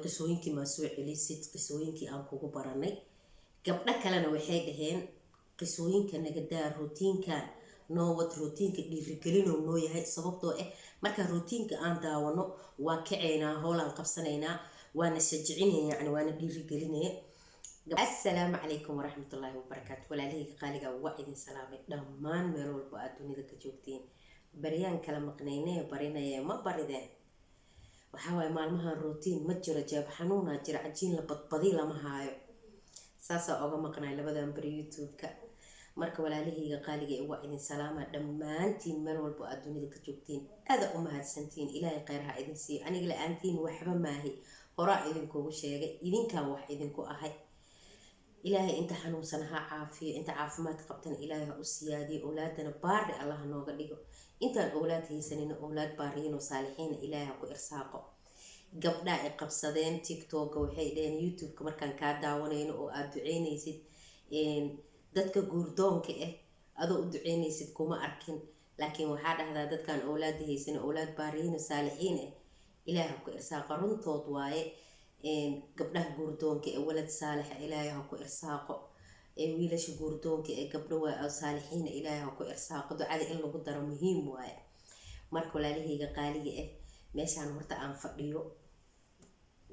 qisooyinkii ma soo celisid qisooyinkii aan kugu baranay gabdha kalena waxay dhaheen qisooyinka naga daa routiinka noowad routiinka dhiirigelinoo noo yahay sababtoo marka routiinka aan daawano waa kaceynaa hoolaan qabsanaynaa waana shajicinaynaa yani waana dhiirigelinaya. Assalaamu calaykum waraxmatullaahi wabarakaatu. walaalahayga qaaliga waa idin salaamay dhammaan meel walba aad dunida ka joogtiin. baryaan kala maqnaynee barinaya ma barideen waxaa waaye maalmahan routine ma jiro, jeeb xanuunaa jira, cajiin la badbadi lama haayo, saasaa oga maqnay labadan bari youtube-ka. marka walaalahayga qaaliga waa idin salaama dhammaantiin meel walba aad dunida ka joogtiin. aada u mahadsantiin, ilaahay khayr ha idin siiyo. aniga la-aantiin waxba maahi, horaa idinkugu sheegay, idinkaan wax idinku ahay. ilaahay inta xanuunsan ha caafiyo, inta caafimaad qabtana ilaahay ha u siyaadiyo, awlaadana baari allah nooga dhigo. intaan awlaad haysanina awlaad baariyiinoo saalixiina ilaahay ha ku irsaaqo. gabdhaa ay qabsadeen tiktoka waxay dhaheen youtube-ka markaan kaa daawanayno oo aad duceynaysid dadka guurdoonka adoo u duceynaysid kuma arkin, laakiin waxaa dhahdaa dadkaan awlaada haysan awlaad baariyiino saalixiin ilaahay ha ku irsaaqo. runtood waaye gabdhaha guurdoonka walad saalixa ilaahay ha ku irsaaqo, wiilasha guurdoonka gabdho waa saalixiina ilaahay ha ku irsaaqo. ducada in lagu daro muhiim waaye. marka walaalahayga qaaliga meeshaan horta aan fadhiyo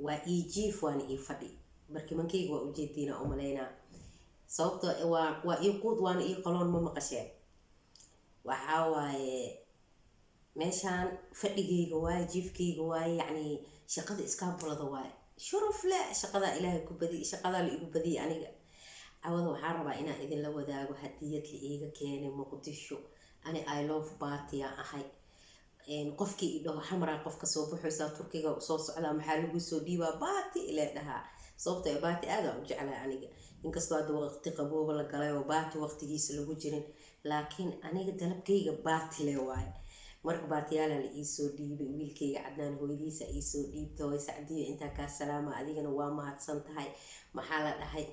waa ii jiif waana ii fadhi, barkimankayga waa ujeediina umalaynaa sababtoo waa ii quud waana ii qaloon ma maqasheen. waxaa waaye meeshaan fadhigayga waaye, jiifkayga waaye, yacni shaqada iskaabulada waaye, shuruf le shaqadaa ilaahay ku badiyay, shaqadaa la igu badiyay. aniga cawada waxaan rabaa inaan idinla wadaago hadiyad la iiga keenay Muqdisho. ani I love baatiya ahay, qofkii idhaho xamraa qofka soo baxaysaa turkiga soo socdaa maxaa lagu soo dhiibaa baati ile dhahaa, sababtoo baati aad aan u jeclahay aniga. inkastoo hadda waqti qabooba la galay oo baati waqtigiisa lagu jirin, laakiin aniga dalabkayga baati le waaye. marka baatiyaala la iisoo dhiibay, wiilkayga Cadnaan hooyadiisa iisoo dhiibtay. way Sacdiyo intaa kaa salaama, adigana waa mahadsan tahay. maxaa la dhahay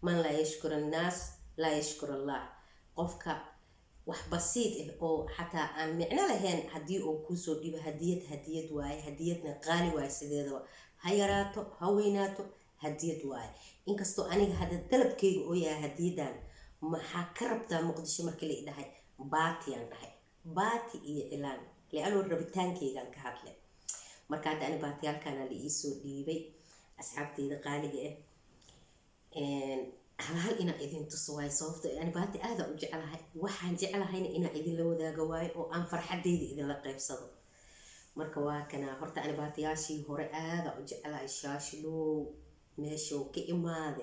man laa yashkur annaas laa yashkur allah. qofka wax basiid oo xataa aan micno lahayn haddii uu kuusoo dhiibo hadiyad waaye, hadiyadna qaali waaye sideedaba, ha yaraato ha weynaato hadiyad waaye. inkastoo aniga hadda dalabkayga oo yahay hadiyadan maxaa ka rabtaa Muqdisho markii la idhahay baatiyaan dhahay, baati iyo cilaan leanoo rabitaankaygaan ka hadlay. marka hadda ani baatiyaalkaana la iisoo dhiibay asxaabtayda qaaliga hal inaan idin tuso waayo, sababtoo ani baati aada u jeclahay, waxaan jeclahayna inaan idinla wadaago waayo oo aan farxadayda idinla qaybsado. marka waa kana horta ani baatiyaashii hore aada u jeclahay, shaashilow meeshuu ka imaade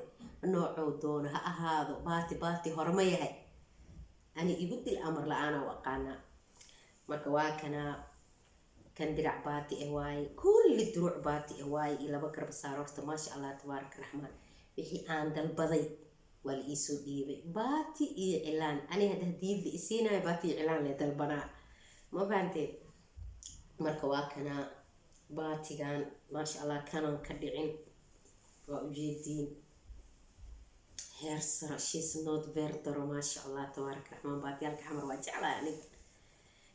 noocoo doono ha ahaado, baati hore ma yahay ani igu dil amar la-aana u aqaanaa. marka waa kana kan dirac baati waaye, kulli duruuc baati waaye iyo laba garbasaar. horta maasha allah tabaaraka raxmaan, wixii aan dalbaday waa la iisoo dhiibay, baati iyo cilaan. ani hadda hadiyad la isiinayo baati iyo cilaan le dalbanaa, ma fahanteen. marka waa kana baatigan maasha allah kanan ka dhicin, waa ujeediin heer sara, she's not verdaro maasha allah tabaaraka raxmaan. baatiyaalka xamar waa jeclahay aniga,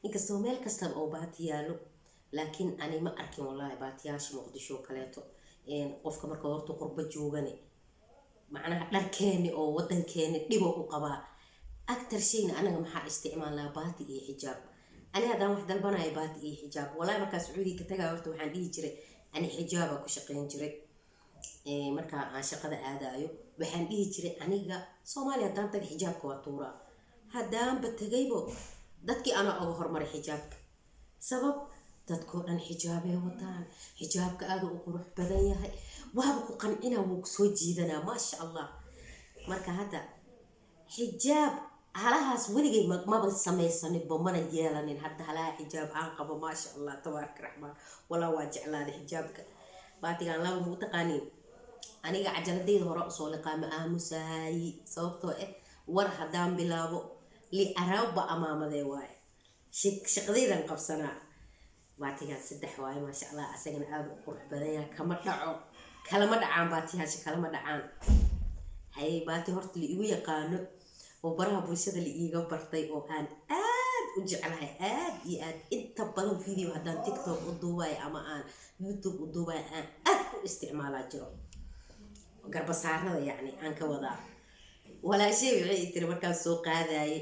inkastoo meel kastaba oo baati yaalo, laakiin ani ma arkin wallaahi baatiyaasha Muqdisho kaleeto. qofka marka horta qurba joogane macnaha dharkeeni oo wadankeeni dhibo u qabaa. agtar shayna anaga maxaa isticmaalnaa baati iyo xijaab. ani haddaan wax dalbanayo baati iyo xijaab, wallaahi markaas sacuudiga ka tagaa horta waxaan dhihi jiray ani xijaaba ku shaqayn jiray. markaa aan shaqada aadaayo waxaan dhihi jiray aniga Soomaaliya haddaan taga xijaabka waa tuuraa. haddaanba tagaybo dadkii anaa oga hormaray xijaabka, sabab dadkoo dhan xijaabay wataan, xijaabka aada u qurux badan yahay, waaba ku qancinaa, wuu kusoo jiidanaa maasha allah. marka hadda xijaab halahaas weligay maba samaysaninba mana yeelanin. hadda halaha xijaab aan qabo maasha allah tabaaraka raxmaan, walaa waa jeclaaday xijaabka. baatigaan laba muu taqaaniin, aniga cajaladayda hore usoo liqaama aamusaayi, sababtoo war haddaan bilaabo li araabba amaamadee waaye, shaqadaydan qabsanaa. baatigaan 3 waaye maasha allah, asagana aada u qurux badan yahay, kalama dhacaan baatiyaasha kalama dhacaan. baati horta la igu yaqaano oo baraha bulshada la iiga bartay oo aan aad u jeclahay aad iyo aad inta badan video haddaan tiktok u duubayo ama aan youtube u duubayo aan aad u isticmaalaa jiro garbasaarada yacni aan ka wadaa walaashay waxay tiri markaan soo qaadayay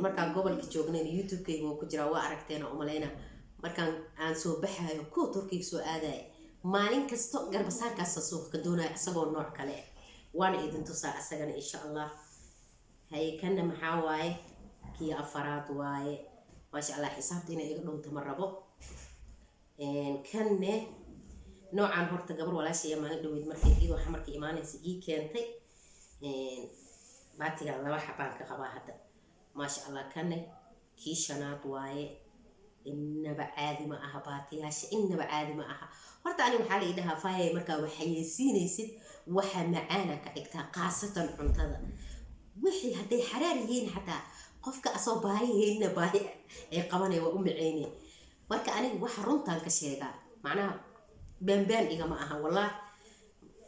markaan gobolka joognayna youtube-kayga waa ku jiraa waa aragteena umaleyna markaan aan soo baxayo kuwa turkiga soo aadaya maalin kasto garbasaarkaasa suuqa doonaya isagoo nooc kale waana idin tusaa isagana insha allah haye kanna maxaa waaye kii afaraad waaye maasha allah xisaabta inay iga dhunta ma rabo kanne noocan horta gabar walaashaya maalin dhaweyd markay iyadoo xamarka imaanaysa ii keentay baatiga laba xabaan ka qabaa hadda maasha allah kanne kii shanaad waaye inaba caadi ma aha baatiyaasha inaba caadi ma aha horta ani waxaa la idhahaa faayay markaa waxayeysiinaysid waxa macaana ka dhigtaa khaasatan cuntada wixii hadday xaraar yihiin xataa qofka asoo baahiheynina baahi ay qabanaya waa u maceynay marka aniga waxa runtaan ka sheegaa macnaha baan igama aha wallahi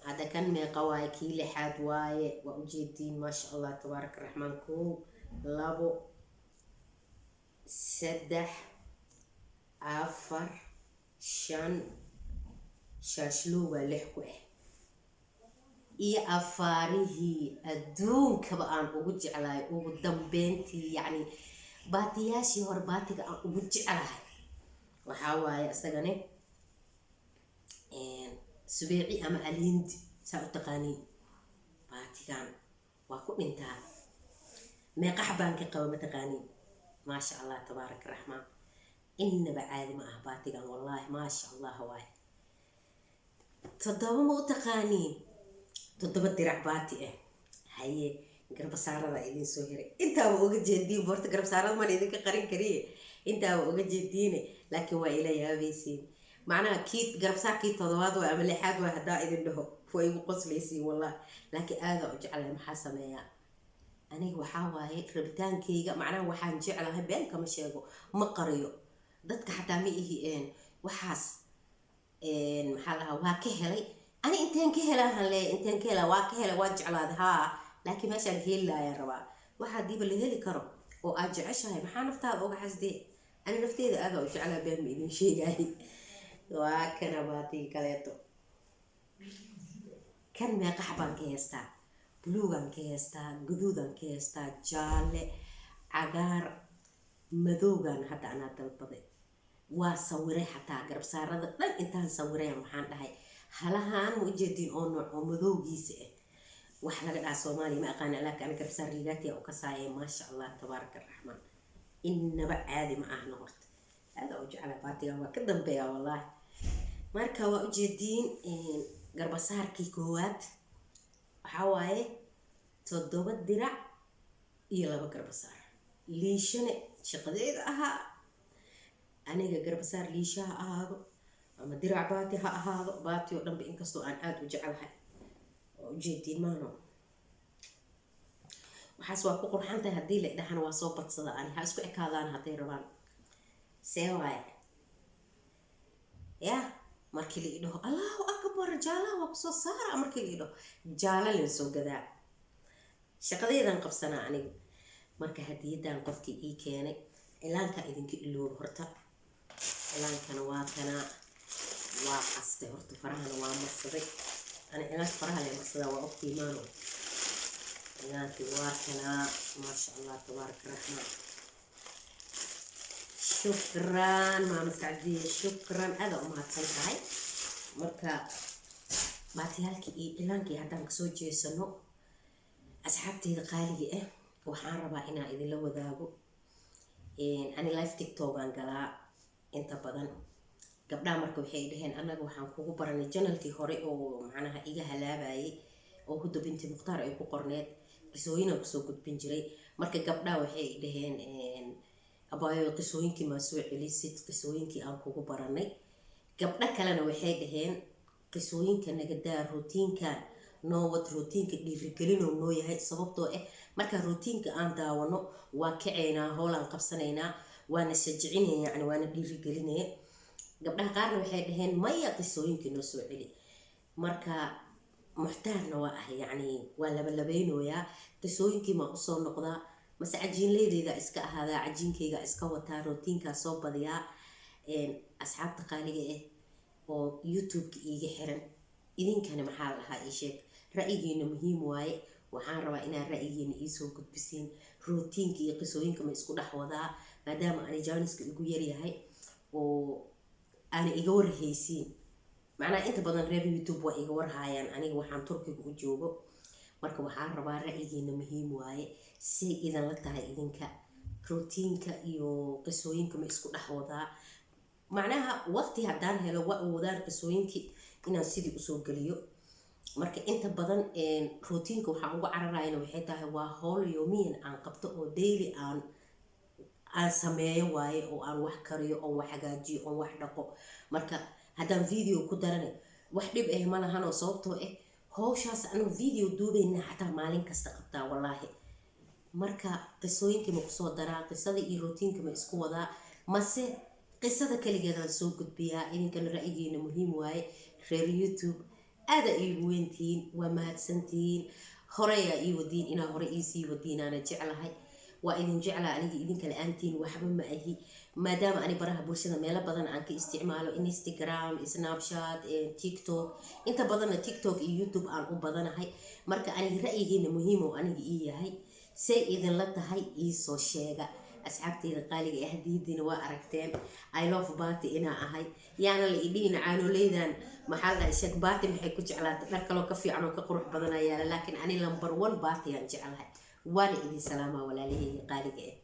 هذا كان ميقواي كي لحد واي وأجيدين ما شاء الله تبارك الرحمن كو لابو سدح عفر شان شاشلو ولحكوه إيه أفاريه الدون كبان أوجي على وقدام بنتي يعني باتياشي هور باتي أوجي على وحاواي أستغني سبيعي أما الهند سأتقاني باتيكان وأكون انتهى ما قحبان كقوة تقاني ما شاء الله تبارك الرحمن إن بعالي ما باتيكان والله ما شاء الله هواي تضوى مو تقاني تضوى الدرع باتي هاي قرب سارة إذن سوهري انت وقت جدين بورت قرب سارة ما إذن كقرين كريه انت وقت جديني لكن وإلى يا بيسين معناها كيت قرب ساعة كيت تضواد وعمل لي حاجة وهدا إذن له فوي وقص ليسي والله لكن هذا أجعل محاسمة يا أنا وحاوة هيك ربتان كيجا معناها وحان جعلها بين كم شيء مقريو ضدك حتى مئه إن وحاس إن محلها واكهلي أنا إنتين كهلا هلا إنتين كهلا واكهلا واجعل هذا لكن ما شاء هلا يا ربا واحد ديب اللي هلي كرو وأجعشها محان نفتها وقعز دي أنا نفتي هذا أجعلها بين مئة شيء جاي وكنا باتي كليتو كان ما قحبان كيستا بلوغان كيستا قدودان كيستا جالة عقار مذوغان حتى أنا تلبضي وصوري حتى قرب سارة لن انتان صوري محان لهاي هلهان مجدين أو مذوغيسي وحنا قد صومالي ما أقانا لك أنا قرب سارياتي أو كسايا ما شاء الله تبارك الرحمن إن بعادي ما أهنا هورت هذا وجعل باتي وكذا بيا والله marka waa ujeediin garbasaarkii koowaad waxaa waaye 7 dirac iyo 2 garbasaar liishane shaqadeeda ahaa aniga garbasaar liishaha ahaado ama dirac baati ha ahaado baati oo dhanba inkastoo aan aad u jecelahay waa ujeediin maano waxaas waa ku qurxan tahay haddii la dhaxana waa soo badsada ani ha isku ekaadaan hadday rabaan see waaye yaa markii la idho allahu akbar jaalaha waa kusoo saara markii la idho jaala leen soo gadaa shaqadeedan qabsanaa aniga marka hadiyadan qofkii ii keenay cilaanka idinka iloob horta cilaankana waa kana waa qastay horta farahana waa marsaday ana cilaanka faraha lee marsadaa waa ogtiimaano cilaankii waa kana maasha allah tabaaraka raxmaan شكرا ماما سعدية شكرا هذا أمها تصنعي مركا باتيالكي إلانكي هدان كسو جيسانو أصحابتي قالي وحان ربا إنا إذن لو ذابو أنا لايف تيك توك أنقلا إنت بدن قبل مركو بحي دهين أنا وحان كوكو براني جانلكي هوري أو معناها إيجا هلاباي أو هدو بنتي مختار أي كو قرنيت بسوينا بسو قد بنجري مركا قبل وحي دهين abaayo qisooyinkii ma soo celisid qisooyinkii aan kugu baranay gabdha kalena waxay dhaheen qisooyinka naga daa routiinkan noo wad routiinka dhiirigelino noo yahay sababtoo marka routiinka aan daawano waa kaceynaa howlaan qabsanaynaa waana shajicinaya yani waana dhiirigelinaya gabdhaha qaarna waxay dhaheen maya qisooyinkii noo soo celi marka muxtaarna waa ah yani waa labalabeynoyaa qisooyinkii ma usoo noqdaa mase cajiinleydeyda iska ahaadaa cajiinkayga iska wataa rootiinkaa soo badiyaa asxaabta qaaliga ah oo youtube-ka iiga xiran idinkana maxaa lahaa ii sheeg ra'yigiina muhiim waaye waxaan rabaa inaad ra'yigiina iisoo gudbisiin rootiinka iyo qisooyinka ma isku dhex wadaa maadaama ani jaaniska igu yaryahay oo aana iga warhaysiin macnaha inta badan reer youtube waa iga warhaayaan aniga waxaan turkiga u joogo marka waxaan rabaa ra'yigiina muhiim waaye si idan la tahay idinka rootiinka iyo qisooyinka ma isku dhex wadaa macnaha waqti haddaan helo waa awoodaan qisooyinkii inaan sidii usoo geliyo marka inta badan rootiinka waxaan uga cararayana waxay tahay waa howl yoomiyan aan qabto oo daily aan sameeyo waaye oo aan wax kariyo oo wax hagaajiyo oo wax dhaqo marka haddaan video ku darane wax dhib ah ma lahan oo sababtoo ah howshaas anigu video duubayna xataa maalin kasta qabtaa wallaahi marka qisooyinka ma kusoo daraa qisada iyo rootiinka ma isku wadaa mase qisada kaligeedaan soo gudbiyaa idinkana ra'yigiina muhiim waaye reer youtube aada iigu weyntihiin waa mahadsantihiin horeyaa ii wadiin inaa hore iisii wadiinaana jeclahay waa idin jeclaa anigi idinka la-aantiin waxba ma ahi maadaama ani baraha bulshada meelo badan aan ka isticmaalo instagram snapchat tiktok inta badanna tiktok iyo youtube aan u badanahay marka aniga ra'yigiina muhiim oo aniga ii yahay say idinla tahay iisoo sheega asxaabteyda qaaliga ah hadiidina waa aragteen I love baati inaa ahay yaana la idhiina caanoleydan maxaa la sheeg baati maxay ku jeclaatay dhar kaloo ka fiican oo ka qurux badan ayaa laakiin ani number 1 baati aan jeclahay waana idin salaamaa walaalahayga qaaliga ah